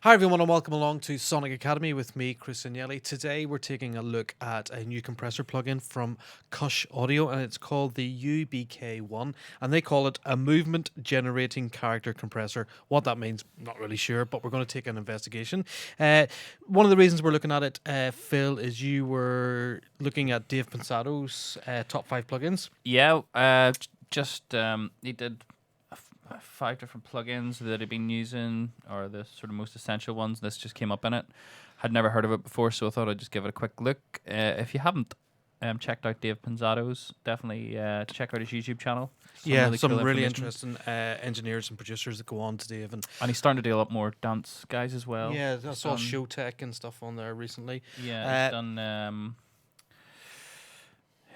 Hi everyone and welcome along to Sonic Academy with me, Chris Agnelli. Today we're taking a look at a new compressor plugin from Kush Audio and it's called the UBK-1 and they call it a movement generating character compressor. What that means, not really sure, but we're going to take an investigation. One of the reasons we're looking at it, Phil, is you were looking at Dave Pensado's top 5 plugins. Yeah, he did 5 different plugins that he'd been using, or the sort of most essential ones. This just came up in it. Had never heard of it before, so I thought I'd just give it a quick look. If you haven't checked out Dave Pensado's, definitely check out his YouTube channel. Some really interesting engineers and producers that go on to Dave. And he's starting to do a lot more dance guys as well. Yeah, I saw Show Tech and stuff on there recently. Yeah, he's done...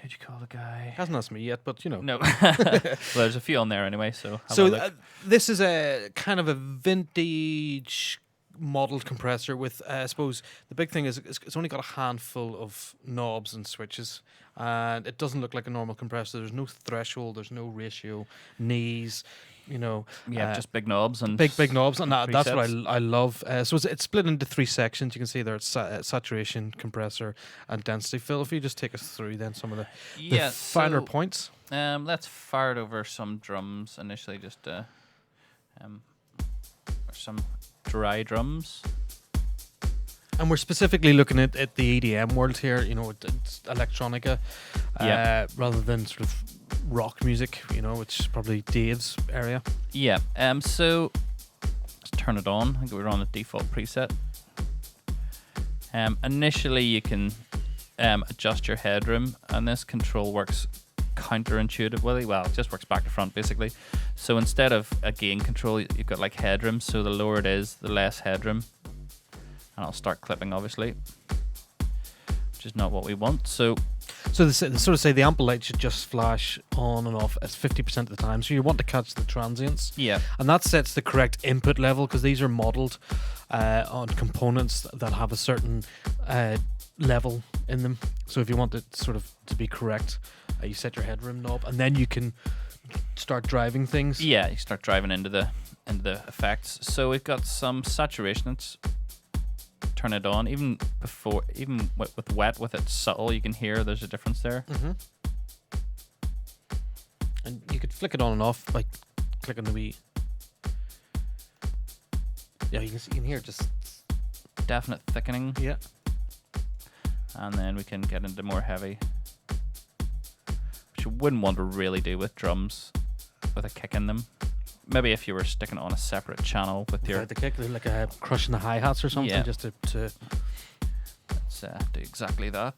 who'd you call the guy? Hasn't asked me yet, but you know. No. Well, there's a few on there anyway, so have a look. This is a kind of a vintage modeled compressor with, I suppose, the big thing is it's only got a handful of knobs and switches, and it doesn't look like a normal compressor. There's no threshold, there's no ratio, knees, you know. Yeah, just big knobs and big knobs, and that's what I love. So it's split into 3 sections. You can see there it's saturation, compressor, and density. Phil, if you just take us through then some of the finer points. Let's fire it over some drums initially, just some dry drums. And we're specifically looking at the EDM world here. You know, it's electronica, rather than sort of rock music, you know, which is probably Dave's area. Yeah. So let's turn it on. I think we're on the default preset. Initially, you can adjust your headroom, and this control works counterintuitively. Well, it just works back to front basically. So instead of a gain control, you've got like headroom. So the lower it is, the less headroom. And I'll start clipping, obviously, which is not what we want. So they sort of say the amp light should just flash on and off at 50% of the time. So you want to catch the transients. Yeah. And that sets the correct input level because these are modeled on components that have a certain level in them. So if you want it sort of to be correct, you set your headroom knob and then you can start driving things. Yeah, you start driving into the effects. So we've got some saturation. Let's turn it on. Even with wet, with it subtle, you can hear there's a difference there. Mm-hmm. And you could flick it on and off by clicking the wee. Yeah, you can hear just definite thickening. Yeah. And then we can get into more heavy, which you wouldn't want to really do with drums with a kick in them. Maybe if you were sticking it on a separate channel with your... the kick, like crushing the hi-hats or something, just to... Let's do exactly that.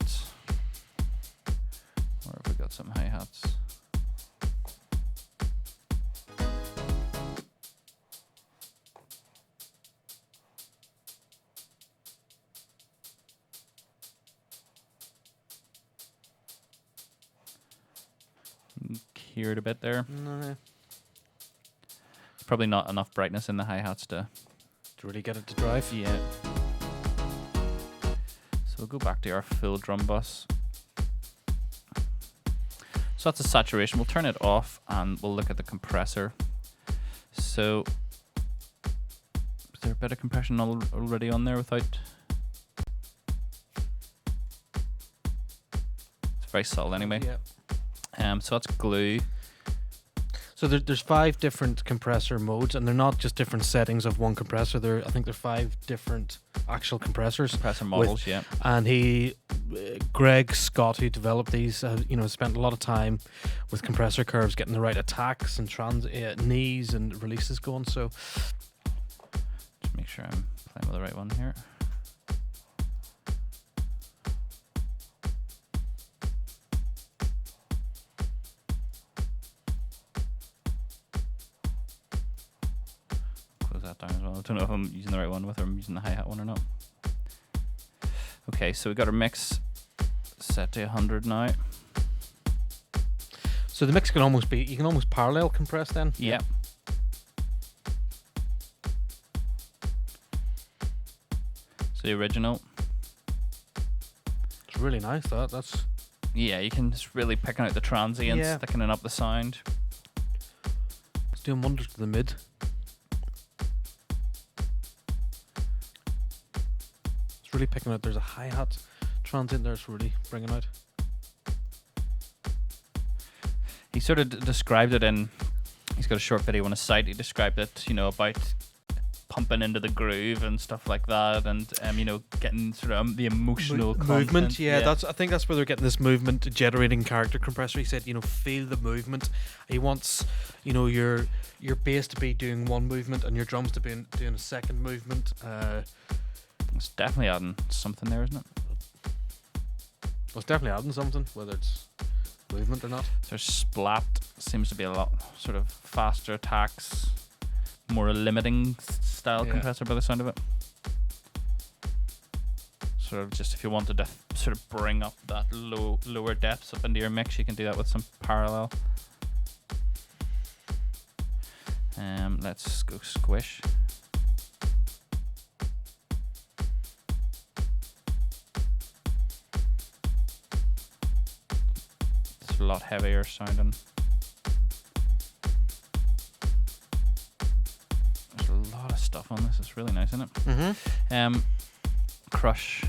Or have we got some hi-hats? Hear it a bit there. No. Probably not enough brightness in the hi-hats to really get it to drive. Yeah. So we'll go back to our full drum bus. So that's a saturation. We'll turn it off and we'll look at the compressor. So is there a bit of compression already on there without... It's very subtle anyway. Yeah. So that's glue. So there's 5 different compressor modes, and they're not just different settings of one compressor. I think there are 5 different actual compressors. Compressor models, And Greg Scott, who developed these, spent a lot of time with compressor curves, getting the right attacks and knees and releases going. So just make sure I'm playing with the right one here. That down as well. I don't know if I'm using the right one, whether I'm using the hi-hat one or not. Okay, so we got our mix set to 100 now. So the mix can almost parallel compress then? Yeah. So the original. It's really nice, that's... Yeah, you can just really picking out the transients, thickening up the sound. It's doing wonders to the mid. really picking out. There's a hi-hat transient there. It's really bringing out. He sort of described it in. He's got a short video on his site. He described it, about pumping into the groove and stuff like that, and getting sort of the emotional movement. content. Yeah, I think that's where they're getting this movement generating character compressor. He said, feel the movement. He wants, your bass to be doing one movement and your drums to be doing a second movement. It's definitely adding something there, isn't it? Well, it's definitely adding something, whether it's movement or not. There's splat. Seems to be a lot sort of faster attacks, more limiting style compressor by the sound of it. Sort of just if you wanted to sort of bring up that lower depths up into your mix, you can do that with some parallel. Let's go squish. It's a lot heavier sounding. There's a lot of stuff on this. It's really nice, isn't it? Mm-hmm. Crush.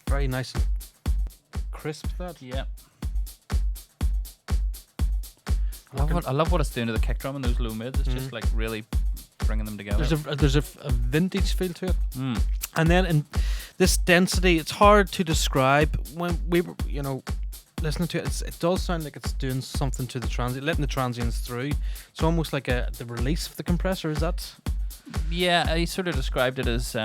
Very nice and crisp, that. Yeah. I love what it's doing to the kick drum and those low mids. It's just like really bringing them together. There's a vintage feel to it. Mm. And then in this density, it's hard to describe. When we were, listening to it, it does sound like it's doing something to the transient, letting the transients through. It's almost like the release of the compressor. Is that? Yeah, he sort of described it as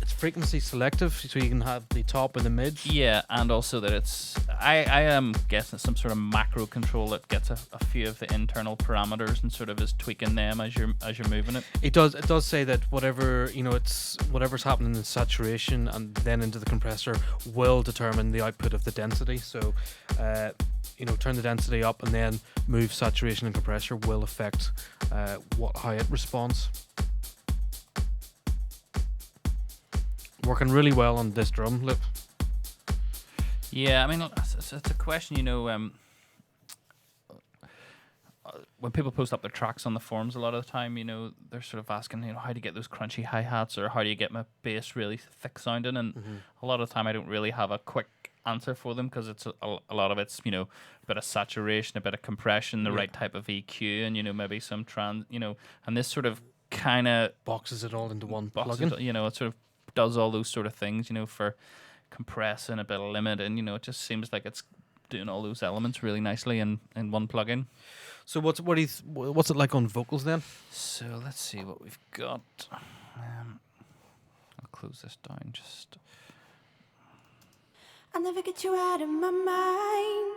it's frequency selective, so you can have the top and the mids. Yeah, and also that it's I am guessing it's some sort of macro control that gets a few of the internal parameters and sort of is tweaking them as you're moving it. It does say that whatever it's whatever's happening in saturation and then into the compressor will determine the output of the density. So turn the density up and then move saturation and compressor will affect how it responds. Working really well on this drum lip. Yeah, I mean, it's a question, when people post up their tracks on the forums a lot of the time, they're sort of asking, how do you get those crunchy hi-hats, or how do you get my bass really thick sounding? And a lot of the time I don't really have a quick answer for them, because it's a lot of it's, a bit of saturation, a bit of compression, the right type of EQ, and, maybe some and this sort of kind of boxes it all into one plugin. plugin. It sort of does all those sort of things, for compressing, a bit of limit, and it just seems like it's doing all those elements really nicely in one plugin. So what's it like on vocals then? So let's see what we've got. I'll close this down just. I'll never get you out of my mind.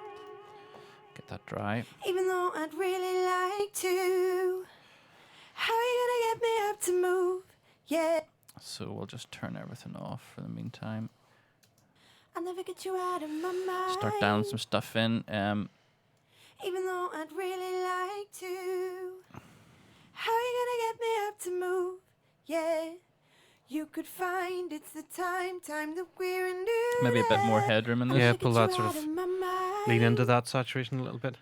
Get that dry. Even though I'd really like to. How are you gonna get me up to move? Yeah. So we'll just turn everything off for the meantime. I'll never get you out of my mind. Start down some stuff in. Even though I'd really like to. How are you gonna get me up to move? Yeah. You could find it's the time that we're in. Maybe a bit more headroom in this. Yeah, pull that sort of lean into that saturation a little bit.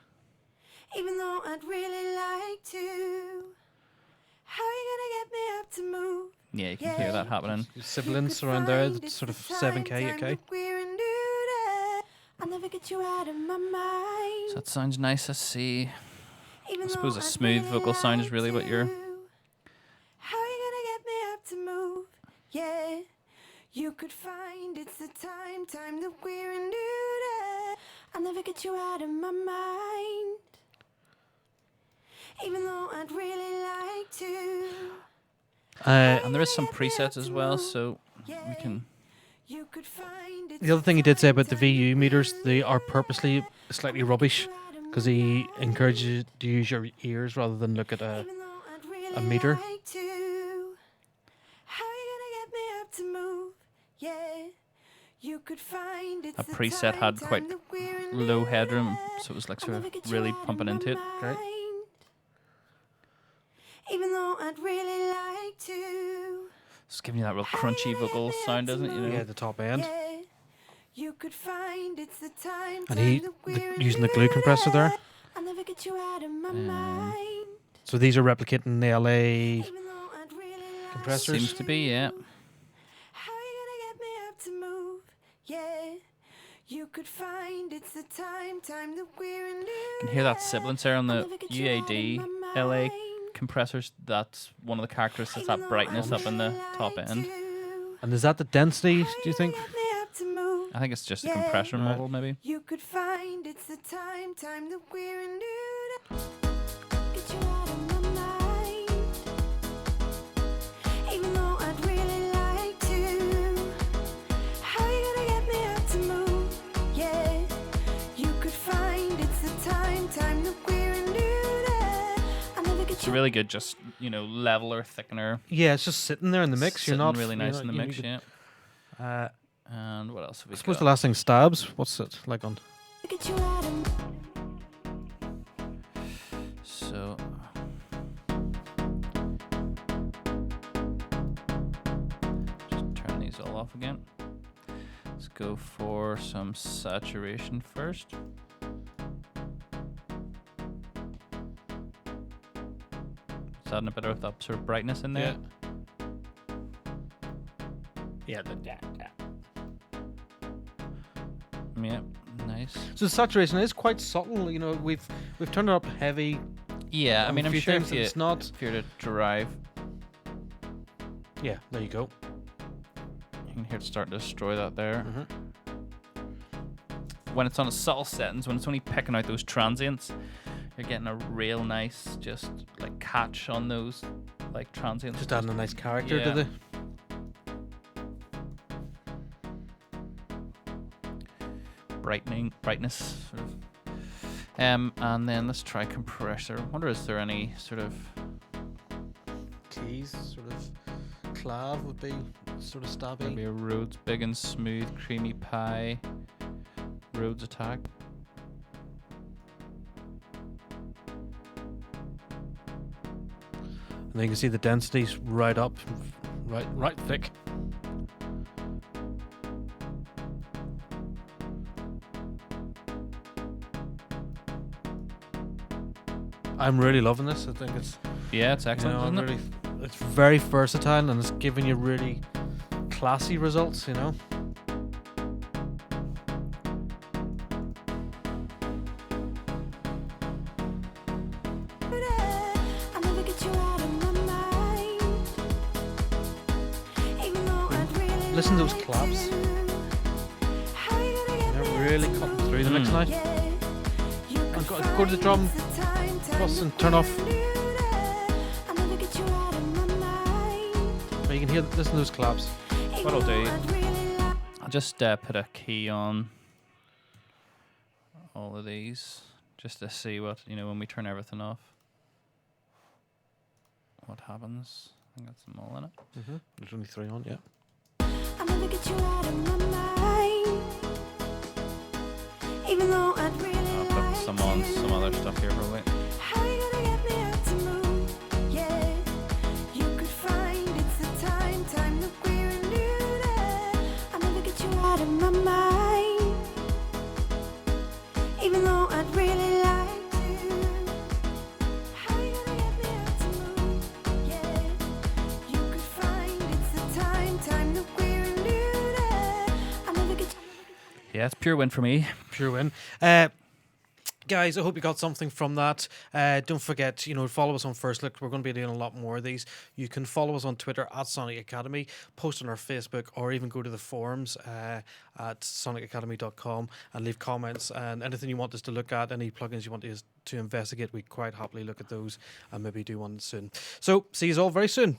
Even though I'd really like to. How are you gonna get me up to move? Yeah, you can hear that happening. Sibilance around there, that's sort of 7K, 8K. I'll never get you out of my mind. So that sounds nice. I see. I suppose a smooth vocal sound is really what you're. How are you gonna get me up to move? Yeah, you could find it's the time that we're in. I'll never get you out of my mind. Even though I'd really like to. And there is some presets as well, so we can. The other thing he did say about the VU meters, they are purposely slightly rubbish, because he encourages you to use your ears rather than look at a meter. A preset had quite low headroom, so it was like sort of really pumping into it. Right. Even though I'd really like to. It's giving you that real crunchy vocal sound, doesn't it? Yeah, the top end. You could find it's the time. And using the glue compressor there. I'll never get you out of my mind. So these are replicating the LA compressors. Seems to be, yeah. How you gonna get me up to move? Yeah, you could find it's the time that we're in. You can hear that sibilance there on the UAD LA compressors. That's one of the characteristics, that brightness up in the top end. And is that the density, do you think? I think it's just a compressor model, maybe. You could find it's the time that we're in. Get you out of my mind. Even though I'd really like to. How you gonna get me up to move? Yeah, you could find it's the time that we're in. I never get It's a really good, just, you know, leveler, thickener. Yeah, it's just sitting there in the mix. You're Sitting not really you're nice not- in the you mix, need yeah. to- And what else have we I suppose got? the last thing, stabs. What's it like on? Get you out of So just turn these all off again. Let's go for some saturation first. It's adding a bit of that sort of brightness in there. Yeah. Yeah, nice. So the saturation is quite subtle. You know, we've turned it up heavy. Yeah, I on mean, a I'm few sure things, it's not. if you're to drive, Yeah, there you go. you can hear it starting to destroy that there. Mm-hmm. When it's on a subtle settings, when it's only picking out those transients, you're getting a real nice, just like catch on those like transients. Just adding a nice character Yeah. to the. brightness sort of. And then let's try compressor. Wonder, is there any sort of Keys, sort of. Clav would be sort of stabby. maybe a Rhodes big and smooth creamy pie Rhodes attack. And then you can see the densities right up, right thick. I'm really loving this. I think it's Yeah, it's you excellent, know, I'm isn't it? really, it's very versatile and it's giving you really classy results. You know. I never get you out of my mind. Even though I'd really Listen to those like claps. to. How you gonna get me They're up really to cutting move? through the mix Mm. now. Yeah, you could Go to the drum find it's the time plus that and turn off. we're in. I never get you out of my mind. But you can hear. Listen to those claps. What I'll Even do, though I'd really like I'll just put a key on all of these just to see what, you know, when we turn everything off, what happens. I think that's them all in it. There's only 3 on. Yeah. I never get you out of my mind. Even though I'd really I'll like put some on to. some other stuff here probably. How you gonna get me up to move? Yeah, you could find it's the time that we're in. I never get you out of my mind. Even though I'd really like to. How you gonna get me up to move? Yeah, you could find it's the time that we're in. I never get you. Yeah, it's pure win for me. Pure win. Guys, I hope you got something from that. Don't forget, you know, follow us on First Look. We're going to be doing a lot more of these. You can follow us on Twitter at Sonic Academy, post on our Facebook, or even go to the forums at sonicacademy.com and leave comments and anything you want us to look at, any plugins you want us to investigate. We quite happily look at those and maybe do one soon. So, see you all very soon.